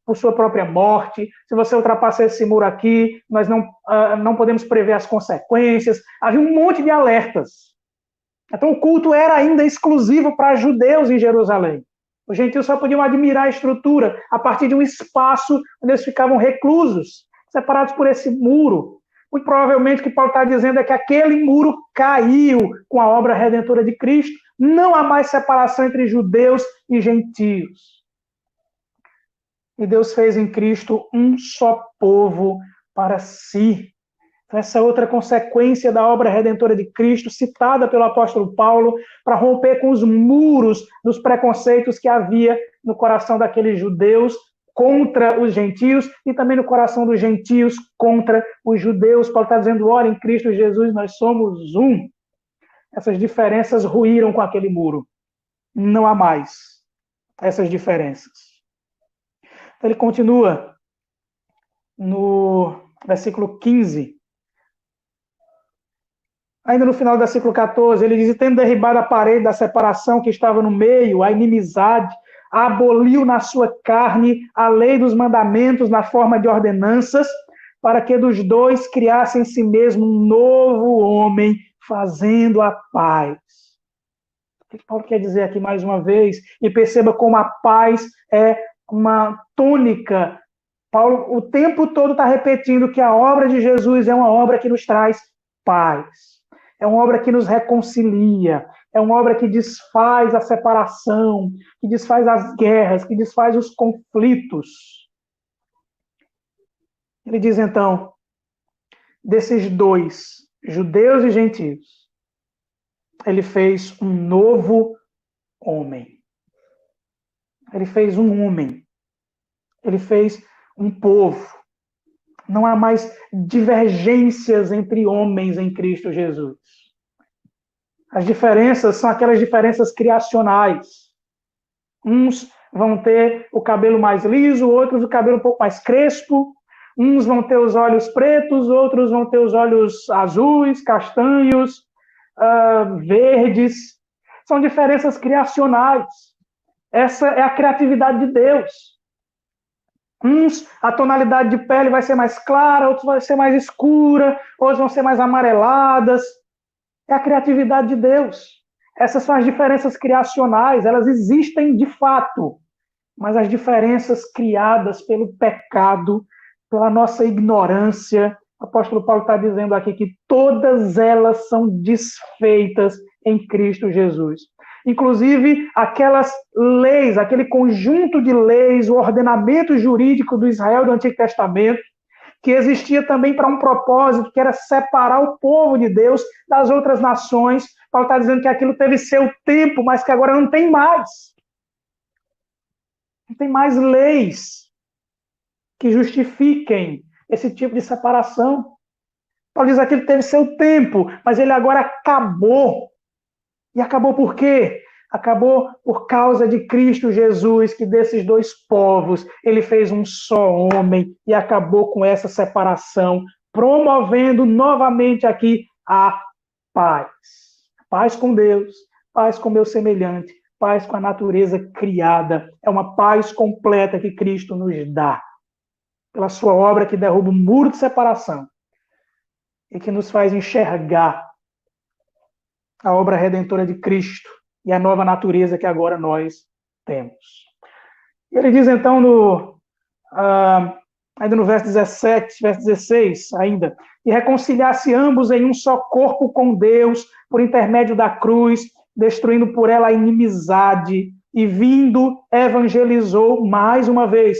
por sua própria morte. Se você ultrapassar esse muro aqui, nós não podemos prever as consequências. Havia um monte de alertas. Então o culto era ainda exclusivo para judeus em Jerusalém. Os gentios só podiam admirar a estrutura a partir de um espaço onde eles ficavam reclusos, separados por esse muro. Muito provavelmente o que Paulo está dizendo é que aquele muro caiu com a obra redentora de Cristo. Não há mais separação entre judeus e gentios. E Deus fez em Cristo um só povo para si. Essa outra consequência da obra redentora de Cristo, citada pelo apóstolo Paulo, para romper com os muros dos preconceitos que havia no coração daqueles judeus contra os gentios e também no coração dos gentios contra os judeus. Paulo está dizendo, olha, em Cristo Jesus nós somos um. Essas diferenças ruíram com aquele muro. Não há mais essas diferenças. Então, ele continua no versículo 15. Ainda no final do versículo 14, ele diz, tendo derribado a parede da separação que estava no meio, a inimizade, aboliu na sua carne a lei dos mandamentos na forma de ordenanças, para que dos dois criasse em si mesmo um novo homem, fazendo a paz. O que Paulo quer dizer aqui mais uma vez? E perceba como a paz é uma tônica. Paulo o tempo todo está repetindo que a obra de Jesus é uma obra que nos traz paz. É uma obra que nos reconcilia. É uma obra que desfaz a separação, que desfaz as guerras, que desfaz os conflitos. Ele diz então, desses dois, judeus e gentios, ele fez um novo homem. Ele fez um homem. Ele fez um povo. Não há mais divergências entre homens em Cristo Jesus. As diferenças são aquelas diferenças criacionais. Uns vão ter o cabelo mais liso, outros o cabelo um pouco mais crespo. Uns vão ter os olhos pretos, outros vão ter os olhos azuis, castanhos, verdes. São diferenças criacionais. Essa é a criatividade de Deus. Uns, a tonalidade de pele vai ser mais clara, outros vai ser mais escura, outros vão ser mais amareladas. É a criatividade de Deus. Essas são as diferenças criacionais, elas existem de fato, mas as diferenças criadas pelo pecado, pela nossa ignorância, o apóstolo Paulo está dizendo aqui que todas elas são desfeitas em Cristo Jesus. Inclusive, aquelas leis, aquele conjunto de leis, o ordenamento jurídico do Israel do Antigo Testamento, que existia também para um propósito, que era separar o povo de Deus das outras nações. Paulo está dizendo que aquilo teve seu tempo, mas que agora não tem mais. Não tem mais leis que justifiquem esse tipo de separação. Paulo diz aqui que ele teve seu tempo, mas ele agora acabou. E acabou por quê? Acabou por causa de Cristo Jesus, que desses dois povos ele fez um só homem e acabou com essa separação, promovendo novamente aqui a paz. Paz com Deus, paz com meu semelhante, paz com a natureza criada. É uma paz completa que Cristo nos dá, pela sua obra que derruba o muro de separação e que nos faz enxergar a obra redentora de Cristo e a nova natureza que agora nós temos. E ele diz então, ainda no verso 17, verso 16 ainda, e reconciliar-se ambos em um só corpo com Deus, por intermédio da cruz, destruindo por ela a inimizade, e vindo, evangelizou mais uma vez.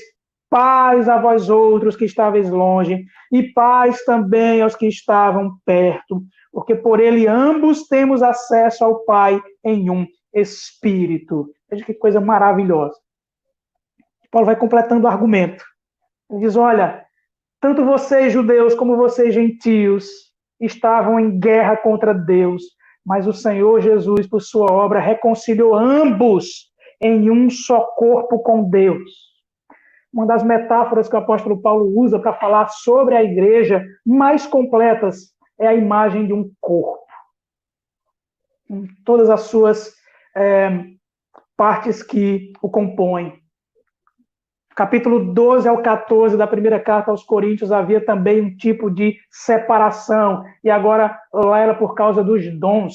Paz a vós outros que estáveis longe, e paz também aos que estavam perto, porque por ele ambos temos acesso ao Pai em um Espírito. Veja que coisa maravilhosa. Paulo vai completando o argumento. Ele diz, olha, tanto vocês judeus como vocês gentios estavam em guerra contra Deus, mas o Senhor Jesus, por sua obra, reconciliou ambos em um só corpo com Deus. Uma das metáforas que o apóstolo Paulo usa para falar sobre a igreja mais completas é a imagem de um corpo. Em todas as suas partes que o compõem. Capítulo 12 ao 14 da primeira carta aos Coríntios havia também um tipo de separação, e agora lá era por causa dos dons.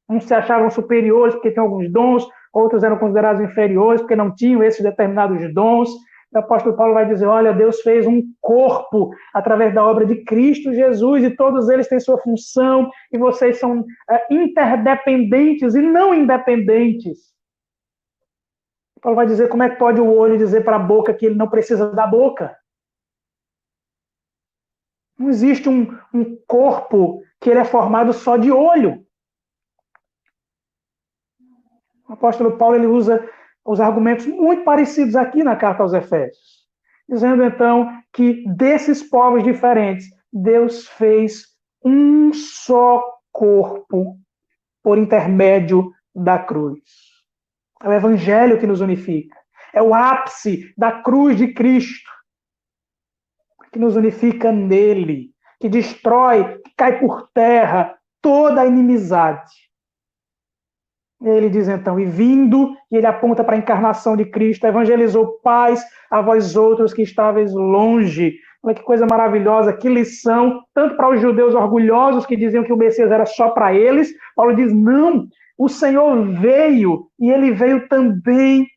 Uns se achavam superiores porque tinham alguns dons, outros eram considerados inferiores porque não tinham esses determinados dons. O apóstolo Paulo vai dizer, olha, Deus fez um corpo através da obra de Cristo Jesus e todos eles têm sua função e vocês são interdependentes e não independentes. Paulo vai dizer como é que pode o olho dizer para a boca que ele não precisa da boca. Não existe um corpo que ele é formado só de olho. O apóstolo Paulo ele usa os argumentos muito parecidos aqui na carta aos Efésios, dizendo então que desses povos diferentes, Deus fez um só corpo por intermédio da cruz. É o evangelho que nos unifica. É o ápice da cruz de Cristo que nos unifica nele, que destrói, que cai por terra toda a inimizade. Ele diz então, e vindo, e ele aponta para a encarnação de Cristo, evangelizou paz a vós outros que estáveis longe. Olha que coisa maravilhosa, que lição, tanto para os judeus orgulhosos que diziam que o Messias era só para eles. Paulo diz, não, o Senhor veio, e ele veio também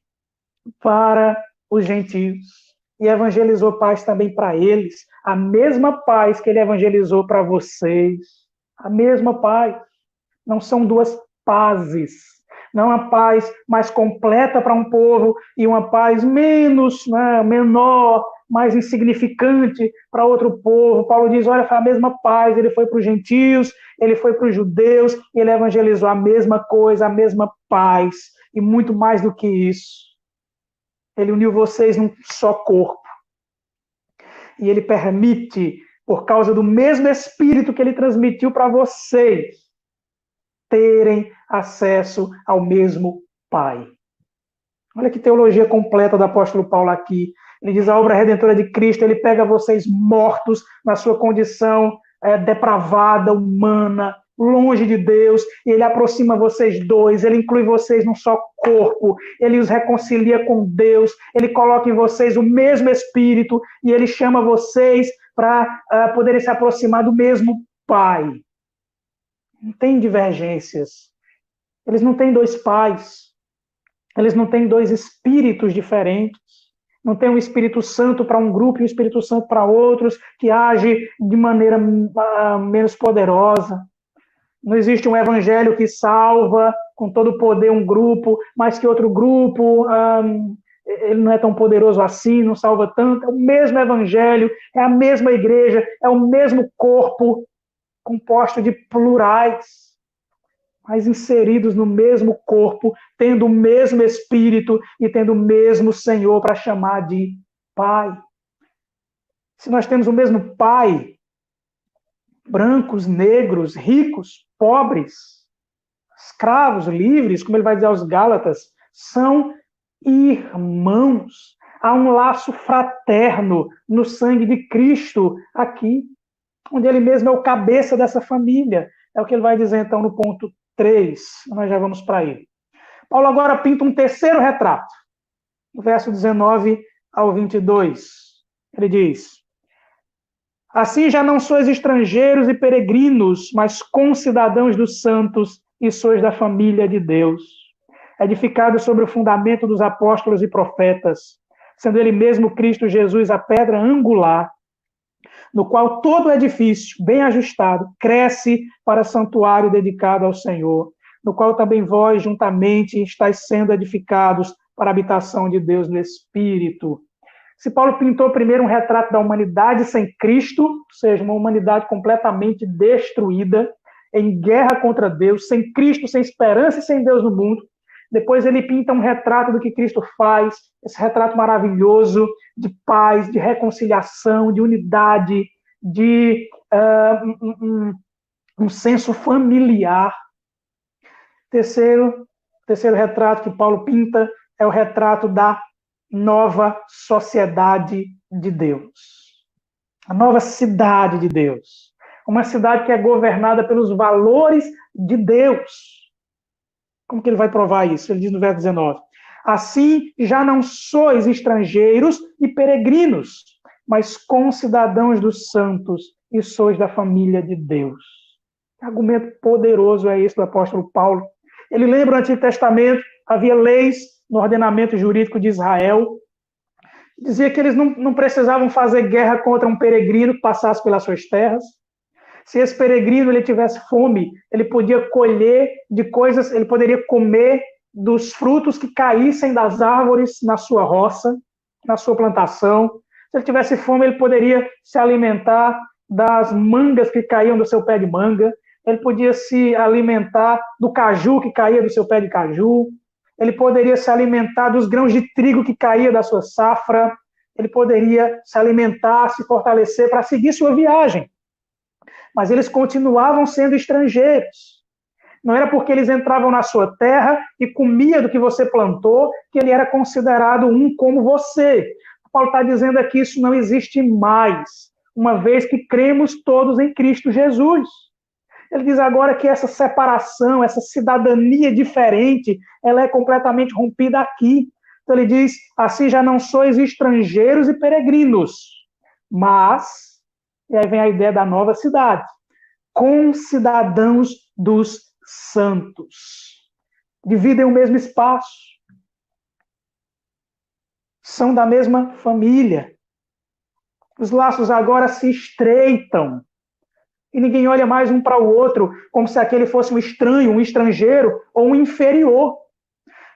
para os gentios. E evangelizou paz também para eles. A mesma paz que ele evangelizou para vocês. A mesma paz. Não são duas pazes. Não uma paz mais completa para um povo e uma paz menos, menor, mais insignificante para outro povo. Paulo diz, olha, foi a mesma paz. Ele foi para os gentios, ele foi para os judeus, e ele evangelizou a mesma coisa, a mesma paz. E muito mais do que isso. Ele uniu vocês num só corpo. E ele permite, por causa do mesmo Espírito que ele transmitiu para vocês, terem acesso ao mesmo Pai. Olha que teologia completa do apóstolo Paulo aqui. Ele diz, a obra redentora de Cristo, ele pega vocês mortos na sua condição depravada, humana, longe de Deus, e ele aproxima vocês dois, ele inclui vocês num só corpo, ele os reconcilia com Deus, ele coloca em vocês o mesmo Espírito, e ele chama vocês para poderem se aproximar do mesmo Pai. Não tem divergências. Eles não têm dois pais. Eles não têm dois espíritos diferentes. Não tem um Espírito Santo para um grupo e um Espírito Santo para outros, que age de maneira menos poderosa. Não existe um evangelho que salva com todo o poder um grupo, mas que outro grupo ele não é tão poderoso assim, não salva tanto. É o mesmo evangelho, é a mesma igreja, é o mesmo corpo, composto de plurais, mas inseridos no mesmo corpo, tendo o mesmo Espírito e tendo o mesmo Senhor para chamar de Pai. Se nós temos o mesmo Pai, brancos, negros, ricos, pobres, escravos, livres, como ele vai dizer aos Gálatas, são irmãos. Há um laço fraterno no sangue de Cristo aqui, onde ele mesmo é o cabeça dessa família. É o que ele vai dizer então no ponto 3. Nós já vamos para ele. Paulo agora pinta um terceiro retrato. No verso 19 ao 22. Ele diz: assim já não sois estrangeiros e peregrinos, mas concidadãos dos santos e sois da família de Deus, edificados sobre o fundamento dos apóstolos e profetas, sendo ele mesmo Cristo Jesus a pedra angular, no qual todo edifício, bem ajustado, cresce para santuário dedicado ao Senhor, no qual também vós, juntamente, estáis sendo edificados para a habitação de Deus no Espírito. Se Paulo pintou primeiro um retrato da humanidade sem Cristo, ou seja, uma humanidade completamente destruída, em guerra contra Deus, sem Cristo, sem esperança e sem Deus no mundo, depois ele pinta um retrato do que Cristo faz, esse retrato maravilhoso de paz, de reconciliação, de unidade, de um senso familiar. Terceiro retrato que Paulo pinta é o retrato da nova sociedade de Deus. A nova cidade de Deus. Uma cidade que é governada pelos valores de Deus. Como que ele vai provar isso? Ele diz no verso 19: assim já não sois estrangeiros e peregrinos, mas concidadãos dos santos e sois da família de Deus. Que argumento poderoso é esse do apóstolo Paulo. Ele lembra o Antigo Testamento, havia leis no ordenamento jurídico de Israel, dizia que eles não precisavam fazer guerra contra um peregrino que passasse pelas suas terras. Se esse peregrino ele tivesse fome, ele podia colher de coisas, ele poderia comer dos frutos que caíssem das árvores na sua roça, na sua plantação. Se ele tivesse fome, ele poderia se alimentar das mangas que caíam do seu pé de manga. Ele podia se alimentar do caju que caía do seu pé de caju. Ele poderia se alimentar dos grãos de trigo que caía da sua safra. Ele poderia se alimentar, se fortalecer para seguir sua viagem. Mas eles continuavam sendo estrangeiros. Não era porque eles entravam na sua terra e comia do que você plantou que ele era considerado um como você. Paulo está dizendo aqui que isso não existe mais, uma vez que cremos todos em Cristo Jesus. Ele diz agora que essa separação, essa cidadania diferente, ela é completamente rompida aqui. Então ele diz, assim já não sois estrangeiros e peregrinos, mas, e aí vem a ideia da nova cidade, concidadãos dos santos. Dividem o mesmo espaço. São da mesma família. Os laços agora se estreitam. E ninguém olha mais um para o outro como se aquele fosse um estranho, um estrangeiro ou um inferior.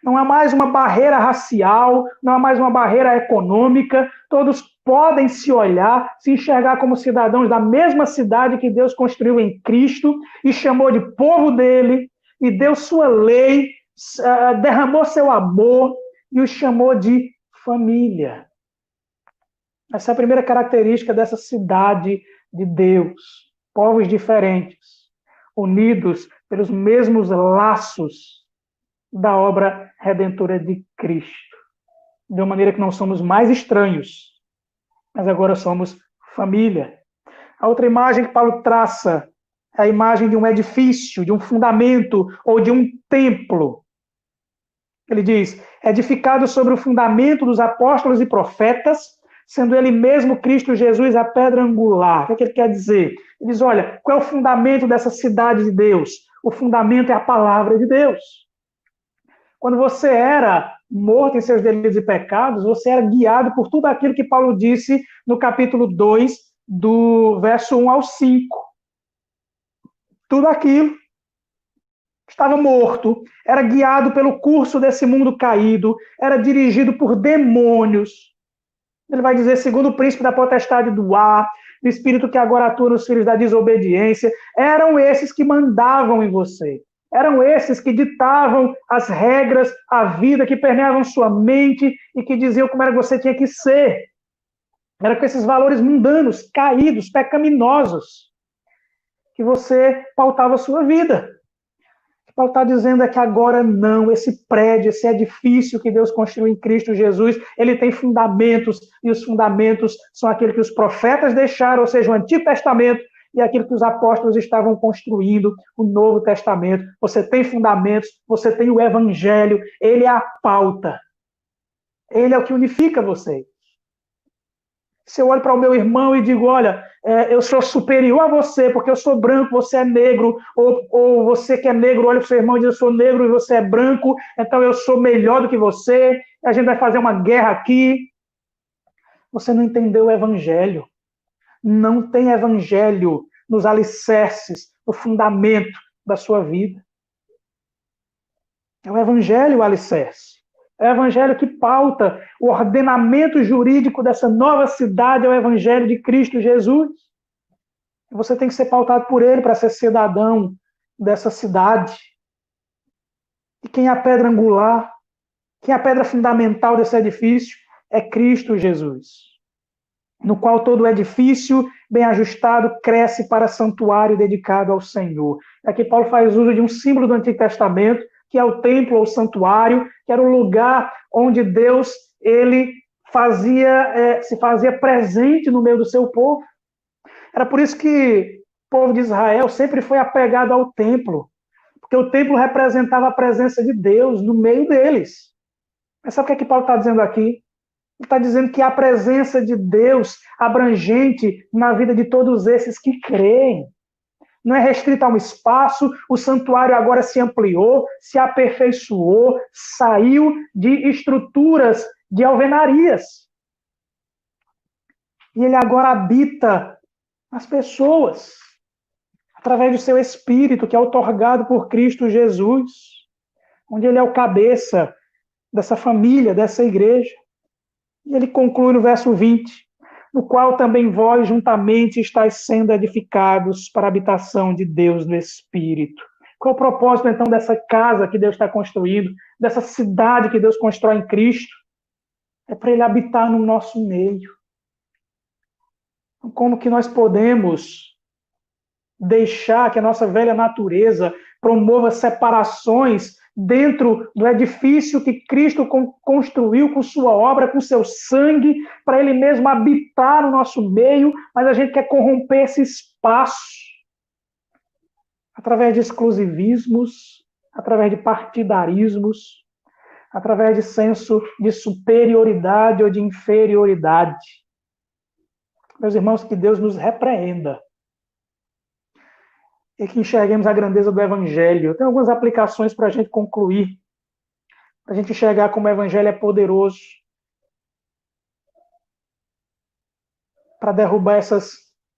Não há mais uma barreira racial, não há mais uma barreira econômica. Todos podem se olhar, se enxergar como cidadãos da mesma cidade que Deus construiu em Cristo e chamou de povo dele, e deu sua lei, derramou seu amor e os chamou de família. Essa é a primeira característica dessa cidade de Deus. Povos diferentes, unidos pelos mesmos laços da obra redentora de Cristo. De uma maneira que não somos mais estranhos, mas agora somos família. A outra imagem que Paulo traça é a imagem de um edifício, de um fundamento ou de um templo. Ele diz, edificado sobre o fundamento dos apóstolos e profetas, sendo ele mesmo Cristo Jesus a pedra angular. O que ele quer dizer? Ele diz, olha, qual é o fundamento dessa cidade de Deus? O fundamento é a palavra de Deus. Quando você era morto em seus delitos e pecados, você era guiado por tudo aquilo que Paulo disse no capítulo 2, do verso 1 ao 5. Tudo aquilo estava morto, era guiado pelo curso desse mundo caído, era dirigido por demônios. Ele vai dizer, segundo o príncipe da potestade do ar, o espírito que agora atua nos filhos da desobediência, eram esses que mandavam em você. Eram esses que ditavam as regras, a vida, que permeavam sua mente e que diziam como era que você tinha que ser. Era com esses valores mundanos, caídos, pecaminosos, que você pautava a sua vida. O que Paulo está dizendo é que agora não, esse prédio, esse edifício que Deus construiu em Cristo Jesus, ele tem fundamentos, e os fundamentos são aquilo que os profetas deixaram, ou seja, o Antigo Testamento, e aquilo que os apóstolos estavam construindo, o Novo Testamento. Você tem fundamentos, você tem o Evangelho, ele é a pauta. Ele é o que unifica vocês. Se eu olho para o meu irmão e digo, olha, eu sou superior a você, porque eu sou branco, você é negro, ou você que é negro, olha para o seu irmão e diz, eu sou negro e você é branco, então eu sou melhor do que você, a gente vai fazer uma guerra aqui. Você não entendeu o Evangelho. Não tem Evangelho nos alicerces, no fundamento da sua vida. É o Evangelho o alicerce. É o Evangelho que pauta o ordenamento jurídico dessa nova cidade, é o Evangelho de Cristo Jesus. Você tem que ser pautado por ele para ser cidadão dessa cidade. E quem é a pedra angular, quem é a pedra fundamental desse edifício é Cristo Jesus, no qual todo edifício bem ajustado cresce para santuário dedicado ao Senhor. Aqui Paulo faz uso de um símbolo do Antigo Testamento, que é o templo ou santuário, que era o lugar onde Deus ele se fazia presente no meio do seu povo. Era por isso que o povo de Israel sempre foi apegado ao templo, porque o templo representava a presença de Deus no meio deles. Mas sabe o que Paulo está dizendo aqui? Ele está dizendo que a presença de Deus abrangente na vida de todos esses que creem. Não é restrita a um espaço, o santuário agora se ampliou, se aperfeiçoou, saiu de estruturas de alvenarias. E ele agora habita as pessoas, através do seu Espírito, que é outorgado por Cristo Jesus, onde ele é o cabeça dessa família, dessa igreja. E ele conclui no verso 20, no qual também vós juntamente estáis sendo edificados para a habitação de Deus no Espírito. Qual o propósito, então, dessa casa que Deus está construindo, dessa cidade que Deus constrói em Cristo? É para ele habitar no nosso meio. Como que nós podemos deixar que a nossa velha natureza promova separações dentro do edifício que Cristo construiu com sua obra, com seu sangue, para ele mesmo habitar no nosso meio, mas a gente quer corromper esse espaço através de exclusivismos, através de partidarismos, através de senso de superioridade ou de inferioridade. Meus irmãos, que Deus nos repreenda e que enxerguemos a grandeza do Evangelho. Tem algumas aplicações para a gente concluir, para a gente enxergar como o Evangelho é poderoso para derrubar essas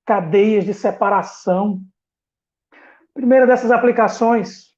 cadeias de separação. Primeira dessas aplicações,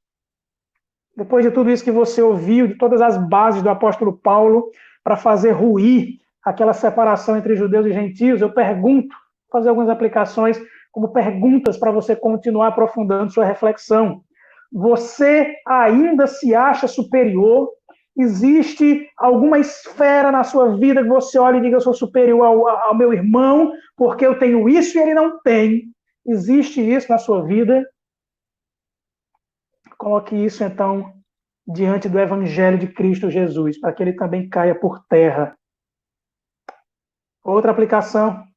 depois de tudo isso que você ouviu, de todas as bases do apóstolo Paulo para fazer ruir aquela separação entre judeus e gentios, eu pergunto, vou fazer algumas aplicações como perguntas para você continuar aprofundando sua reflexão. Você ainda se acha superior? Existe alguma esfera na sua vida que você olha e diga, eu sou superior ao meu irmão, porque eu tenho isso e ele não tem? Existe isso na sua vida? Coloque isso, então, diante do Evangelho de Cristo Jesus, para que ele também caia por terra. Outra aplicação.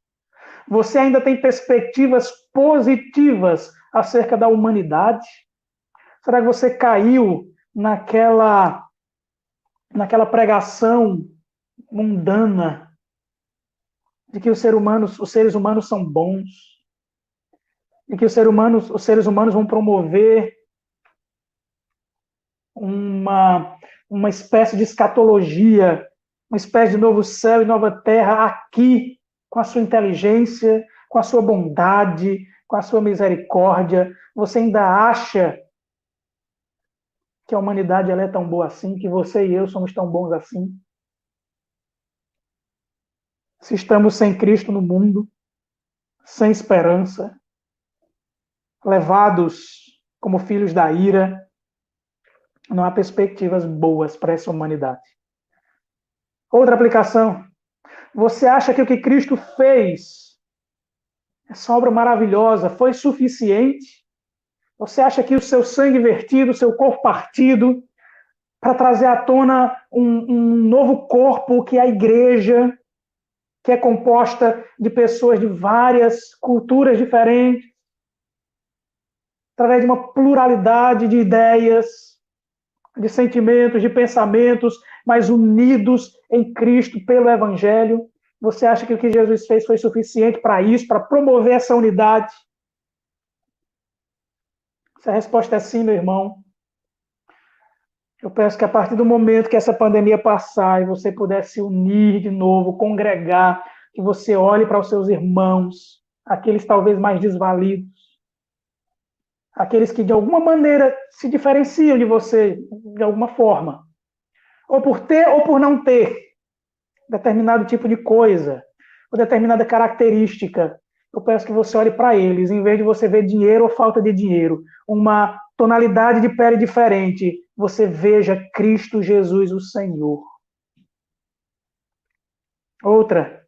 Você ainda tem perspectivas positivas acerca da humanidade? Será que você caiu naquela pregação mundana de que os seres humanos são bons, de que os seres humanos vão promover uma espécie de escatologia, uma espécie de novo céu e nova terra aqui, com a sua inteligência, com a sua bondade, com a sua misericórdia? Você ainda acha que a humanidade ela é tão boa assim, que você e eu somos tão bons assim? Se estamos sem Cristo no mundo, sem esperança, levados como filhos da ira, não há perspectivas boas para essa humanidade. Outra aplicação. Você acha que o que Cristo fez, essa obra maravilhosa, foi suficiente? Você acha que o seu sangue vertido, o seu corpo partido, para trazer à tona um novo corpo, que é a igreja, que é composta de pessoas de várias culturas diferentes, através de uma pluralidade de ideias, de sentimentos, de pensamentos, mas unidos em Cristo pelo Evangelho? Você acha que o que Jesus fez foi suficiente para isso, para promover essa unidade? Se a resposta é sim, meu irmão, eu peço que a partir do momento que essa pandemia passar e você puder se unir de novo, congregar, que você olhe para os seus irmãos, aqueles talvez mais desvalidos, aqueles que de alguma maneira se diferenciam de você, de alguma forma, ou por ter ou por não ter determinado tipo de coisa, ou determinada característica. Eu peço que você olhe para eles, em vez de você ver dinheiro ou falta de dinheiro, uma tonalidade de pele diferente, você veja Cristo Jesus, o Senhor. Outra,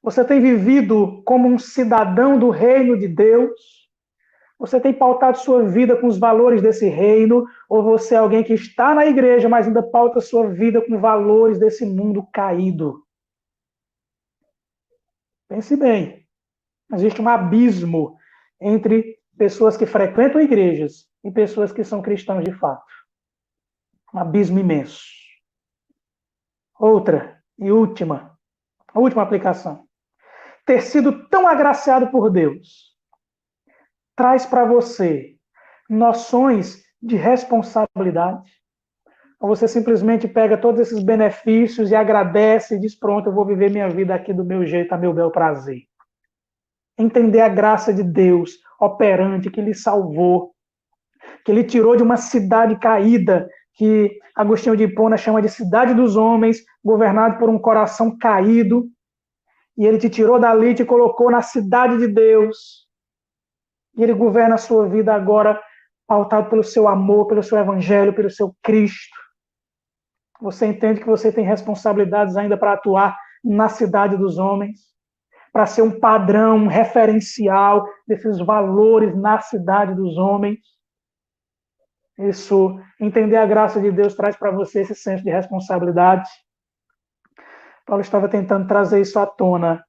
você tem vivido como um cidadão do reino de Deus? Você tem pautado sua vida com os valores desse reino? Ou você é alguém que está na igreja, mas ainda pauta sua vida com valores desse mundo caído? Pense bem. Existe um abismo entre pessoas que frequentam igrejas e pessoas que são cristãos de fato. Um abismo imenso. Outra e última, a última aplicação. Ter sido tão agraciado por Deus traz para você noções de responsabilidade? Ou você simplesmente pega todos esses benefícios e agradece e diz, pronto, eu vou viver minha vida aqui do meu jeito, a meu bel prazer? Entender a graça de Deus operante, que lhe salvou, que ele tirou de uma cidade caída, que Agostinho de Hipona chama de cidade dos homens, governado por um coração caído, e ele te tirou dali e te colocou na cidade de Deus, e ele governa a sua vida agora pautado pelo seu amor, pelo seu evangelho, pelo seu Cristo. Você entende que você tem responsabilidades ainda para atuar na cidade dos homens, para ser um padrão, um referencial desses valores na cidade dos homens. Isso, entender a graça de Deus traz para você esse senso de responsabilidade. Paulo estava tentando trazer isso à tona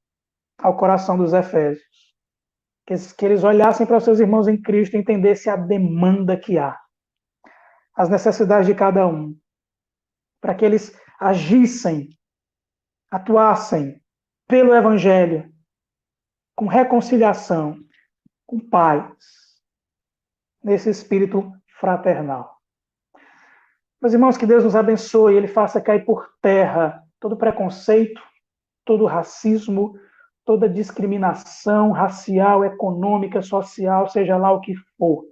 ao coração dos Efésios. Que eles olhassem para os seus irmãos em Cristo e entendessem a demanda que há, as necessidades de cada um, para que eles agissem, atuassem pelo Evangelho, com reconciliação, com paz, nesse espírito fraternal. Meus irmãos, que Deus nos abençoe, Ele faça cair por terra todo preconceito, todo racismo, toda discriminação racial, econômica, social, seja lá o que for.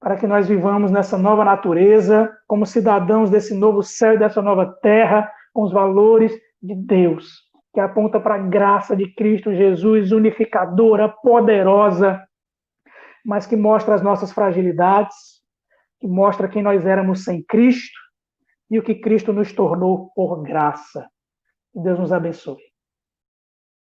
Para que nós vivamos nessa nova natureza, como cidadãos desse novo céu e dessa nova terra, com os valores de Deus, que aponta para a graça de Cristo Jesus, unificadora, poderosa, mas que mostra as nossas fragilidades, que mostra quem nós éramos sem Cristo e o que Cristo nos tornou por graça. Que Deus nos abençoe.